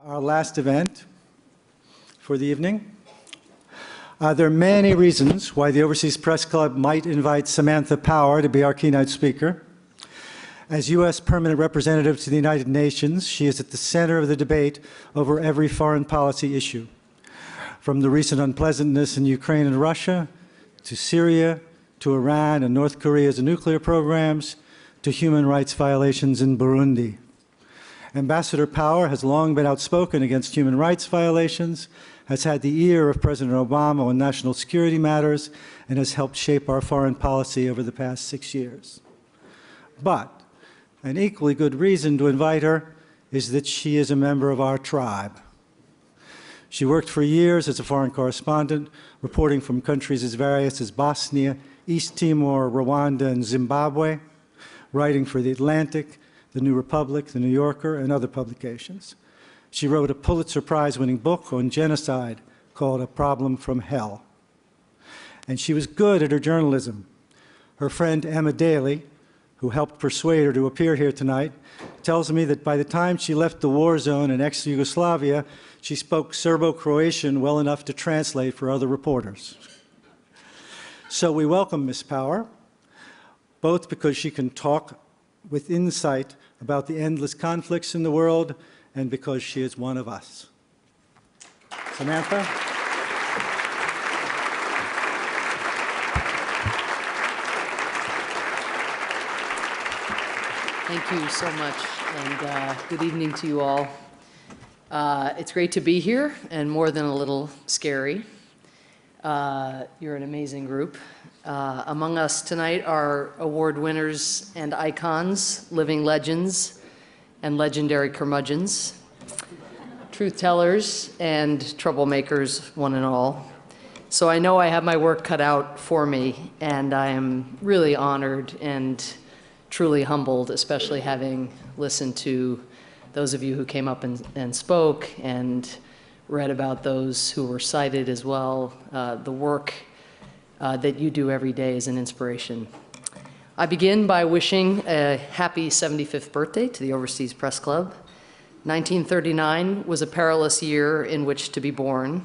Our last event for the evening. There are many reasons why the Overseas Press Club might invite Samantha Power to be our keynote speaker. As U.S. Permanent Representative to the United Nations, she is at the center of the debate over every foreign policy issue, from the recent unpleasantness in Ukraine and Russia, to Syria, to Iran and North Korea's nuclear programs, to human rights violations in Burundi. Ambassador Power has long been outspoken against human rights violations, has had the ear of President Obama on national security matters, and has helped shape our foreign policy over the past 6 years. But an equally good reason to invite her is that she is a member of our tribe. She worked for years as a foreign correspondent, reporting from countries as various as Bosnia, East Timor, Rwanda, and Zimbabwe, writing for The Atlantic, The New Republic, The New Yorker, and other publications. She wrote a Pulitzer Prize-winning book on genocide called A Problem from Hell. And she was good at her journalism. Her friend Emma Daly, who helped persuade her to appear here tonight, tells me that by the time she left the war zone in ex-Yugoslavia, she spoke Serbo-Croatian well enough to translate for other reporters. So we welcome Ms. Power, both because she can talk with insight about the endless conflicts in the world and because she is one of us. Samantha? Thank you so much, and good evening to you all. It's great to be here, and more than a little scary. You're an amazing group. Among us tonight are award winners and icons, living legends and legendary curmudgeons, truth tellers and troublemakers, one and all. So I know I have my work cut out for me, and I am really honored and truly humbled, especially having listened to those of you who came up and spoke and read about those who were cited as well. The work that you do every day is an inspiration. I begin by wishing a happy 75th birthday to the Overseas Press Club. 1939 was a perilous year in which to be born,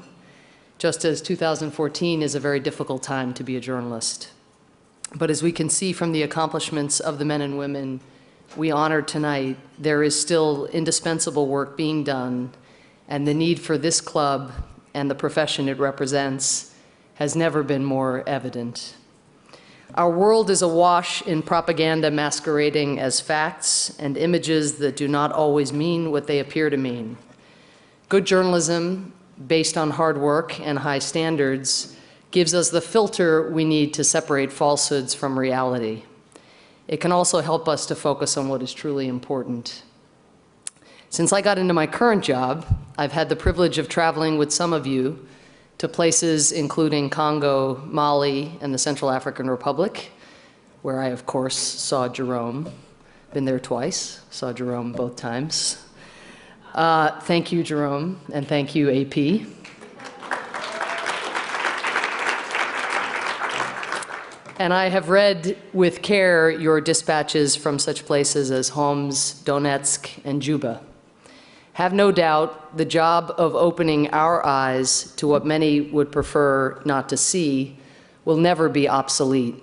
just as 2014 is a very difficult time to be a journalist. But as we can see from the accomplishments of the men and women we honor tonight, there is still indispensable work being done, and the need for this club and the profession it represents has never been more evident. Our world is awash in propaganda masquerading as facts and images that do not always mean what they appear to mean. Good journalism, based on hard work and high standards, gives us the filter we need to separate falsehoods from reality. It can also help us to focus on what is truly important. Since I got into my current job, I've had the privilege of traveling with some of you to places including Congo, Mali, and the Central African Republic, where I, of course, saw Jerome. Been there twice, saw Jerome both times. Thank you, Jerome, and thank you, AP. And I have read with care your dispatches from such places as Homs, Donetsk, and Juba. Have no doubt the job of opening our eyes to what many would prefer not to see will never be obsolete.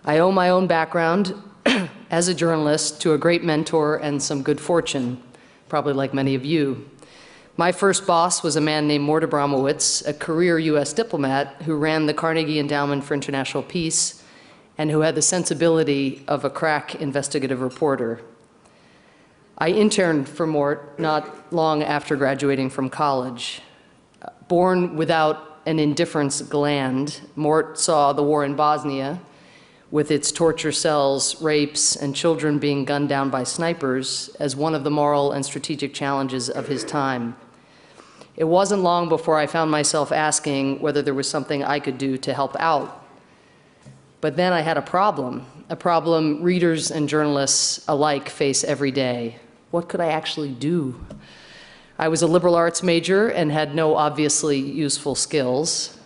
I owe my own background as a journalist to a great mentor and some good fortune, probably like many of you. My first boss was a man named Mort Abramowitz, a career US diplomat who ran the Carnegie Endowment for International Peace and who had the sensibility of a crack investigative reporter. I interned for Mort not long after graduating from college. Born without an indifference gland, Mort saw the war in Bosnia, with its torture cells, rapes, and children being gunned down by snipers, as one of the moral and strategic challenges of his time. It wasn't long before I found myself asking whether there was something I could do to help out. But then I had a problem readers and journalists alike face every day. What could I actually do? I was a liberal arts major and had no obviously useful skills.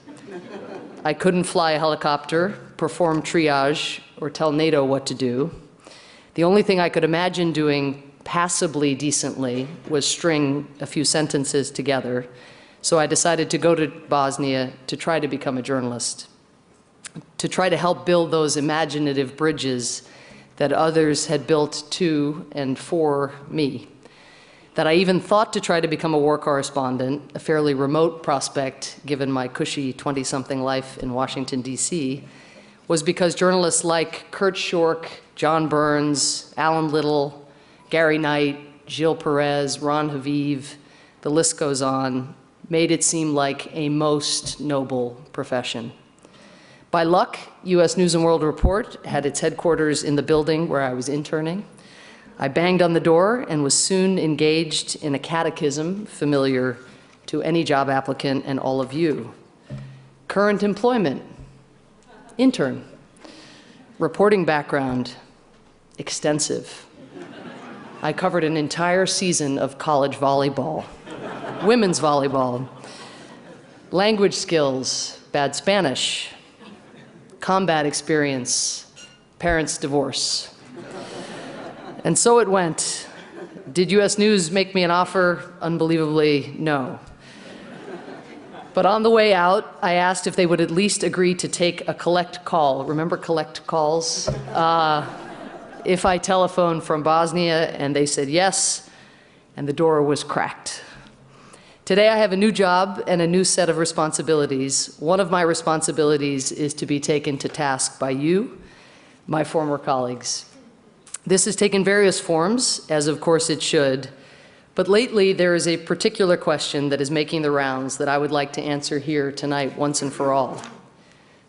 I couldn't fly a helicopter, perform triage, or tell NATO what to do. The only thing I could imagine doing passably decently was string a few sentences together. So I decided to go to Bosnia to try to become a journalist, to try to help build those imaginative bridges that others had built to and for me. That I even thought to try to become a war correspondent, a fairly remote prospect given my cushy 20-something life in Washington, D.C., was because journalists like Kurt Schork, John Burns, Alan Little, Gary Knight, Gilles Perez, Ron Haviv, the list goes on, made it seem like a most noble profession. By luck, U.S. News & World Report had its headquarters in the building where I was interning. I banged on the door and was soon engaged in a catechism familiar to any job applicant and all of you. Current employment, intern. Reporting background, extensive. I covered an entire season of college volleyball, women's volleyball. Language skills, bad Spanish. Combat experience, parents' divorce. And so it went. Did US News make me an offer? Unbelievably, no. But on the way out, I asked if they would at least agree to take a collect call. Remember collect calls? If I telephoned from Bosnia, and they said yes, and the door was cracked. Today I have a new job and a new set of responsibilities. One of my responsibilities is to be taken to task by you, my former colleagues. This has taken various forms, as of course it should, but lately there is a particular question that is making the rounds that I would like to answer here tonight once and for all.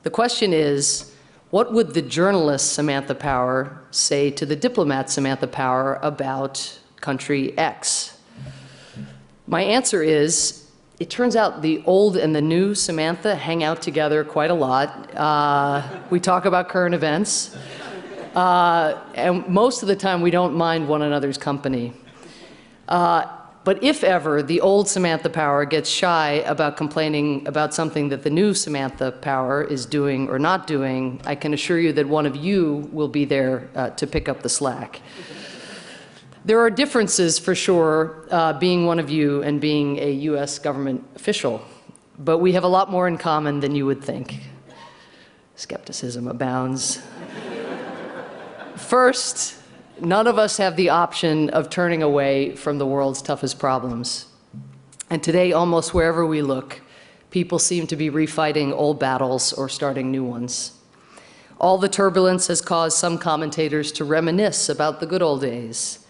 The question is, what would the journalist Samantha Power say to the diplomat Samantha Power about country X? My answer is, it turns out the old and the new Samantha hang out together quite a lot. We talk about current events. And most of the time, we don't mind one another's company. But if ever the old Samantha Power gets shy about complaining about something that the new Samantha Power is doing or not doing, I can assure you that one of you will be there to pick up the slack. There are differences, for sure, being one of you and being a US government official. But we have a lot more in common than you would think. Skepticism abounds. First, none of us have the option of turning away from the world's toughest problems. And today, almost wherever we look, people seem to be refighting old battles or starting new ones. All the turbulence has caused some commentators to reminisce about the good old days.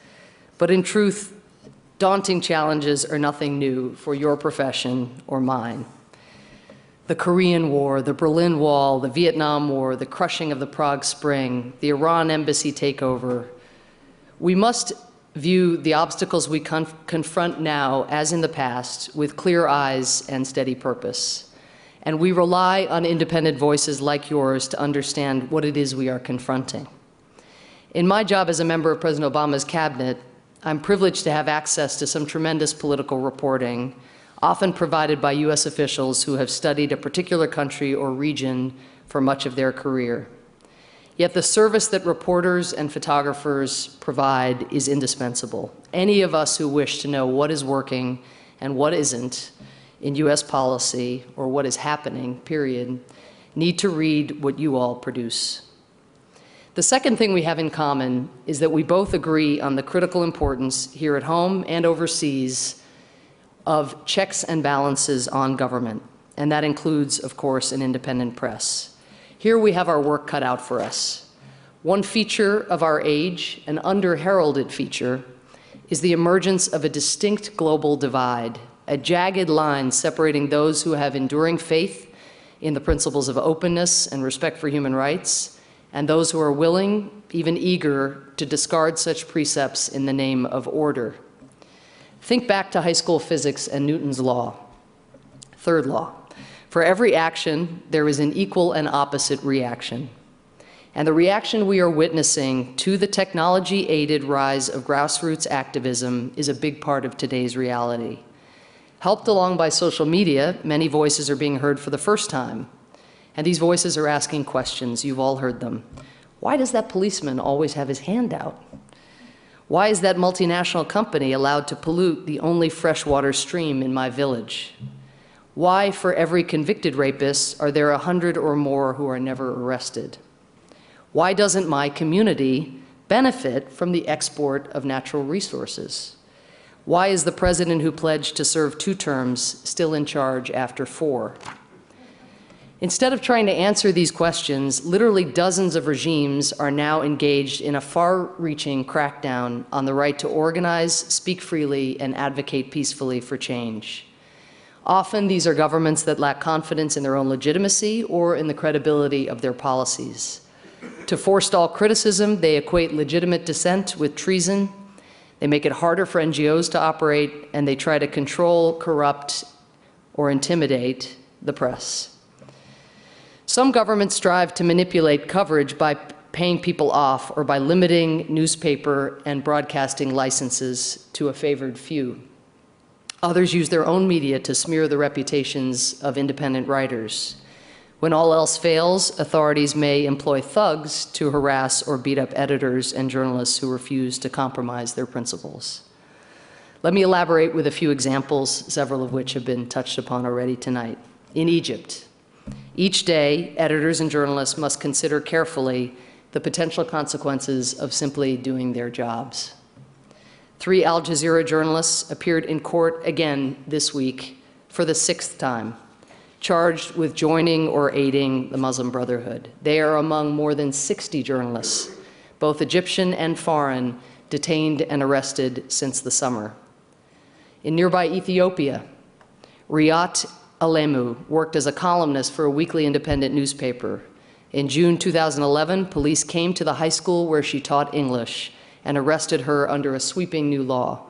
But in truth, daunting challenges are nothing new for your profession or mine. The Korean War, the Berlin Wall, the Vietnam War, the crushing of the Prague Spring, the Iran embassy takeover. We must view the obstacles we confront now, as in the past, with clear eyes and steady purpose. And we rely on independent voices like yours to understand what it is we are confronting. In my job as a member of President Obama's cabinet, I'm privileged to have access to some tremendous political reporting, often provided by US officials who have studied a particular country or region for much of their career. Yet the service that reporters and photographers provide is indispensable. Any of us who wish to know what is working and what isn't in US policy, or what is happening, period, need to read what you all produce. The second thing we have in common is that we both agree on the critical importance here at home and overseas of checks and balances on government, and that includes, of course, an independent press. Here we have our work cut out for us. One feature of our age, an under-heralded feature, is the emergence of a distinct global divide, a jagged line separating those who have enduring faith in the principles of openness and respect for human rights, and those who are willing, even eager, to discard such precepts in the name of order. Think back to high school physics and Newton's law. Third law. For every action, there is an equal and opposite reaction. And the reaction we are witnessing to the technology-aided rise of grassroots activism is a big part of today's reality. Helped along by social media, many voices are being heard for the first time. And these voices are asking questions. You've all heard them. Why does that policeman always have his hand out? Why is that multinational company allowed to pollute the only freshwater stream in my village? Why, for every convicted rapist, are there 100 or more who are never arrested? Why doesn't my community benefit from the export of natural resources? Why is the president who pledged to serve 2 terms still in charge after 4? Instead of trying to answer these questions, literally dozens of regimes are now engaged in a far-reaching crackdown on the right to organize, speak freely, and advocate peacefully for change. Often, these are governments that lack confidence in their own legitimacy or in the credibility of their policies. To forestall criticism, they equate legitimate dissent with treason. They make it harder for NGOs to operate, and they try to control, corrupt, or intimidate the press. Some governments strive to manipulate coverage by paying people off or by limiting newspaper and broadcasting licenses to a favored few. Others use their own media to smear the reputations of independent writers. When all else fails, authorities may employ thugs to harass or beat up editors and journalists who refuse to compromise their principles. Let me elaborate with a few examples, several of which have been touched upon already tonight. In Egypt, each day, editors and journalists must consider carefully the potential consequences of simply doing their jobs. 3 Al Jazeera journalists appeared in court again this week for the 6th time, charged with joining or aiding the Muslim Brotherhood. They are among more than 60 journalists, both Egyptian and foreign, detained and arrested since the summer. In nearby Ethiopia, Riyat Alemu worked as a columnist for a weekly independent newspaper. In June 2011, police came to the high school where she taught English and arrested her under a sweeping new law.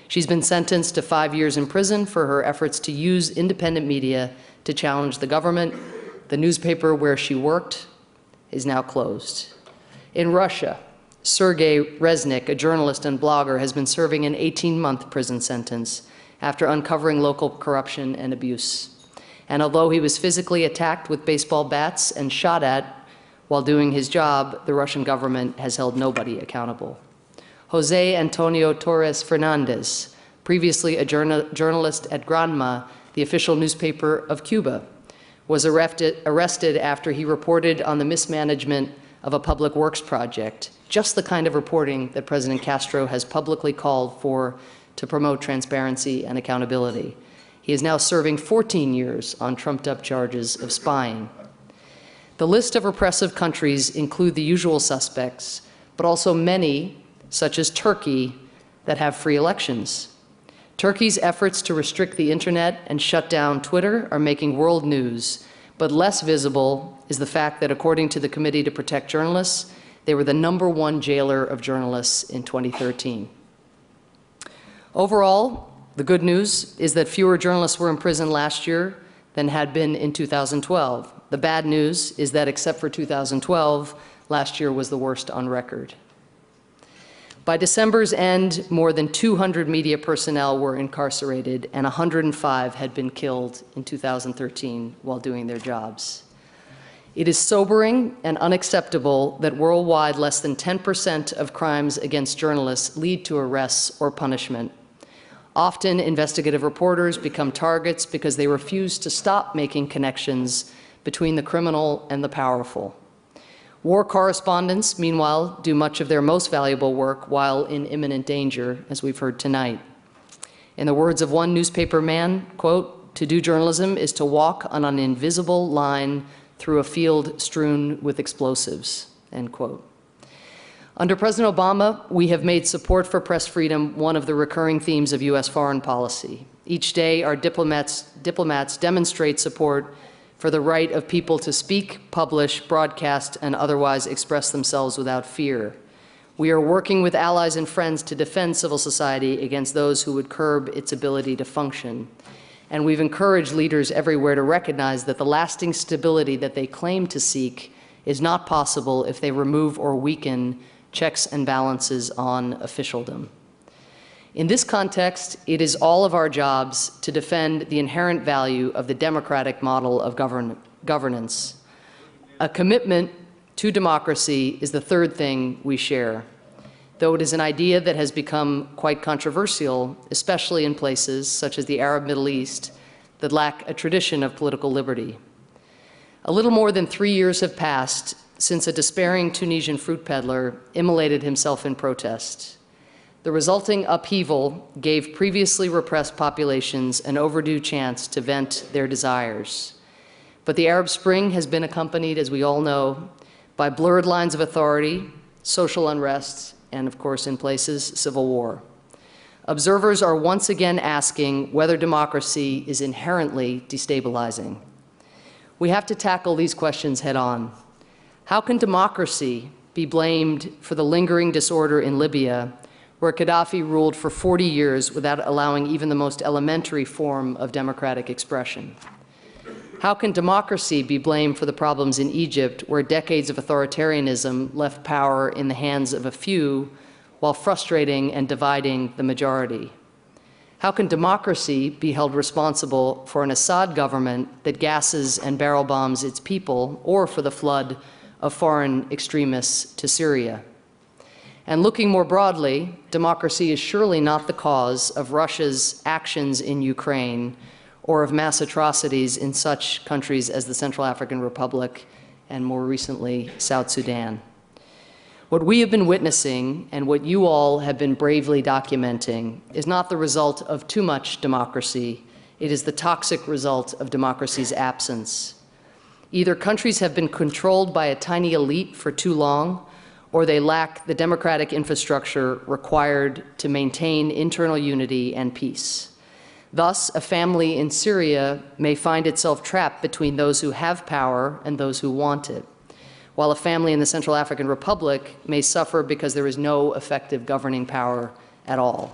She's been sentenced to 5 years in prison for her efforts to use independent media to challenge the government. The newspaper where she worked is now closed. In Russia, Sergei Reznik, a journalist and blogger, has been serving an 18-month prison sentence after uncovering local corruption and abuse. And although he was physically attacked with baseball bats and shot at while doing his job, the Russian government has held nobody accountable. Jose Antonio Torres Fernandez, previously a journalist at Granma, the official newspaper of Cuba, was arrested after he reported on the mismanagement of a public works project, just the kind of reporting that President Castro has publicly called for to promote transparency and accountability. He is now serving 14 years on trumped-up charges of spying. The list of repressive countries include the usual suspects, but also many, such as Turkey, that have free elections. Turkey's efforts to restrict the internet and shut down Twitter are making world news, but less visible is the fact that according to the Committee to Protect Journalists, they were the #1 jailer of journalists in 2013. Overall, the good news is that fewer journalists were in prison last year than had been in 2012. The bad news is that except for 2012, last year was the worst on record. By December's end, more than 200 media personnel were incarcerated and 105 had been killed in 2013 while doing their jobs. It is sobering and unacceptable that worldwide less than 10% of crimes against journalists lead to arrests or punishment. Often, investigative reporters become targets because they refuse to stop making connections between the criminal and the powerful. War correspondents, meanwhile, do much of their most valuable work while in imminent danger, as we've heard tonight. In the words of one newspaper man, quote, "To do journalism is to walk on an invisible line through a field strewn with explosives," end quote. Under President Obama, we have made support for press freedom one of the recurring themes of U.S. foreign policy. Each day, our diplomats demonstrate support for the right of people to speak, publish, broadcast, and otherwise express themselves without fear. We are working with allies and friends to defend civil society against those who would curb its ability to function. And we've encouraged leaders everywhere to recognize that the lasting stability that they claim to seek is not possible if they remove or weaken checks and balances on officialdom. In this context, it is all of our jobs to defend the inherent value of the democratic model of governance. A commitment to democracy is the third thing we share. though it is an idea that has become quite controversial, especially in places such as the Arab Middle East that lack a tradition of political liberty. A little more than 3 years have passed since a despairing Tunisian fruit peddler immolated himself in protest. The resulting upheaval gave previously repressed populations an overdue chance to vent their desires. But the Arab Spring has been accompanied, as we all know, by blurred lines of authority, social unrest, and of course, in places, civil war. Observers are once again asking whether democracy is inherently destabilizing. We have to tackle these questions head on. How can democracy be blamed for the lingering disorder in Libya, where Gaddafi ruled for 40 years without allowing even the most elementary form of democratic expression? How can democracy be blamed for the problems in Egypt, where decades of authoritarianism left power in the hands of a few while frustrating and dividing the majority? How can democracy be held responsible for an Assad government that gasses and barrel bombs its people, or for the flood of foreign extremists to Syria? And looking more broadly, democracy is surely not the cause of Russia's actions in Ukraine or of mass atrocities in such countries as the Central African Republic and more recently, South Sudan. What we have been witnessing and what you all have been bravely documenting is not the result of too much democracy. It is the toxic result of democracy's absence. Either countries have been controlled by a tiny elite for too long, or they lack the democratic infrastructure required to maintain internal unity and peace. Thus, a family in Syria may find itself trapped between those who have power and those who want it, while a family in the Central African Republic may suffer because there is no effective governing power at all.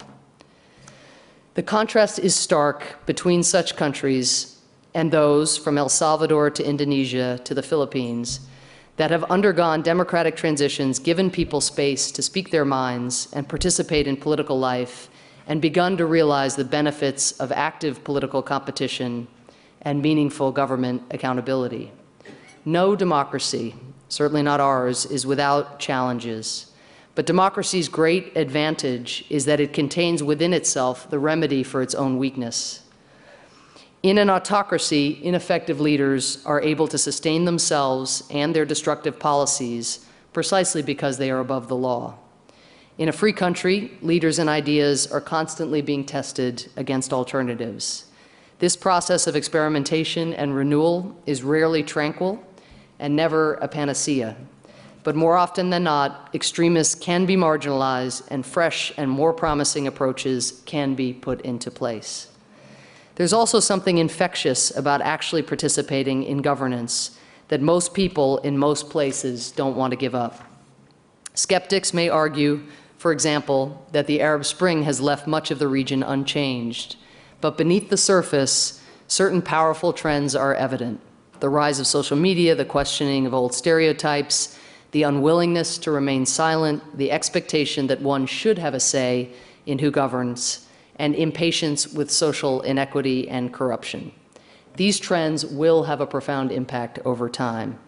The contrast is stark between such countries and those from El Salvador to Indonesia to the Philippines that have undergone democratic transitions, given people space to speak their minds and participate in political life, and begun to realize the benefits of active political competition and meaningful government accountability. No democracy, certainly not ours, is without challenges. But democracy's great advantage is that it contains within itself the remedy for its own weakness. In an autocracy, ineffective leaders are able to sustain themselves and their destructive policies precisely because they are above the law. In a free country, leaders and ideas are constantly being tested against alternatives. This process of experimentation and renewal is rarely tranquil and never a panacea. But more often than not, extremists can be marginalized and fresh and more promising approaches can be put into place. There's also something infectious about actually participating in governance that most people in most places don't want to give up. Skeptics may argue, for example, that the Arab Spring has left much of the region unchanged. But beneath the surface, certain powerful trends are evident. The rise of social media, the questioning of old stereotypes, the unwillingness to remain silent, the expectation that one should have a say in who governs, and impatience with social inequity and corruption. These trends will have a profound impact over time.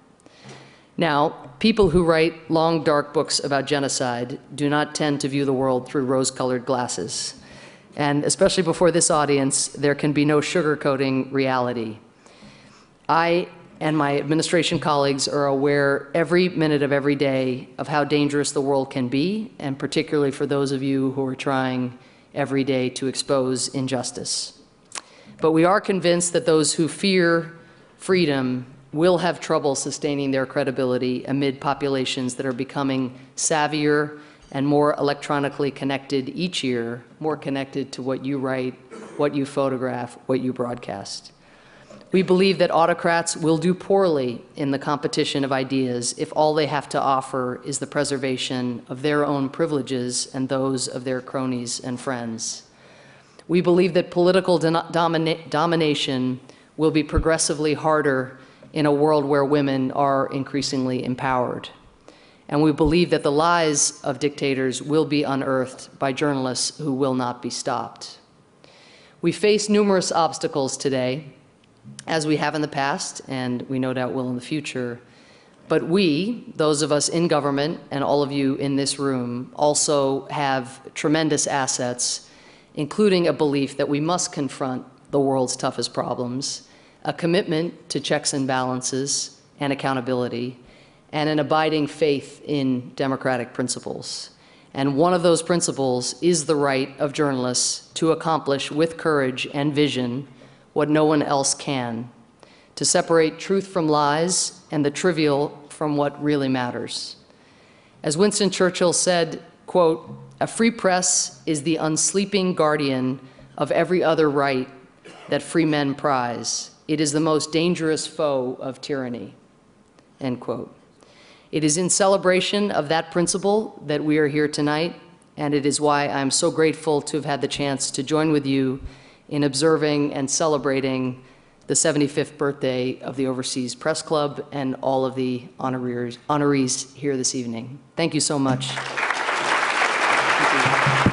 Now, people who write long, dark books about genocide do not tend to view the world through rose-colored glasses. And especially before this audience, there can be no sugarcoating reality. I and my administration colleagues are aware every minute of every day of how dangerous the world can be, and particularly for those of you who are trying every day to expose injustice. But we are convinced that those who fear freedom will have trouble sustaining their credibility amid populations that are becoming savvier and more electronically connected each year, more connected to what you write, what you photograph, what you broadcast. We believe that autocrats will do poorly in the competition of ideas if all they have to offer is the preservation of their own privileges and those of their cronies and friends. We believe that political domination will be progressively harder in a world where women are increasingly empowered. And we believe that the lies of dictators will be unearthed by journalists who will not be stopped. We face numerous obstacles today, as we have in the past, and we no doubt will in the future. But we, those of us in government and all of you in this room, also have tremendous assets, including a belief that we must confront the world's toughest problems, a commitment to checks and balances and accountability, and an abiding faith in democratic principles. And one of those principles is the right of journalists to accomplish with courage and vision what no one else can, to separate truth from lies and the trivial from what really matters. As Winston Churchill said, quote, "A free press is the unsleeping guardian of every other right that free men prize. It is the most dangerous foe of tyranny," end quote. It is in celebration of that principle that we are here tonight, and it is why I'm so grateful to have had the chance to join with you in observing and celebrating the 75th birthday of the Overseas Press Club and all of the honorees here this evening. Thank you so much. Thank you.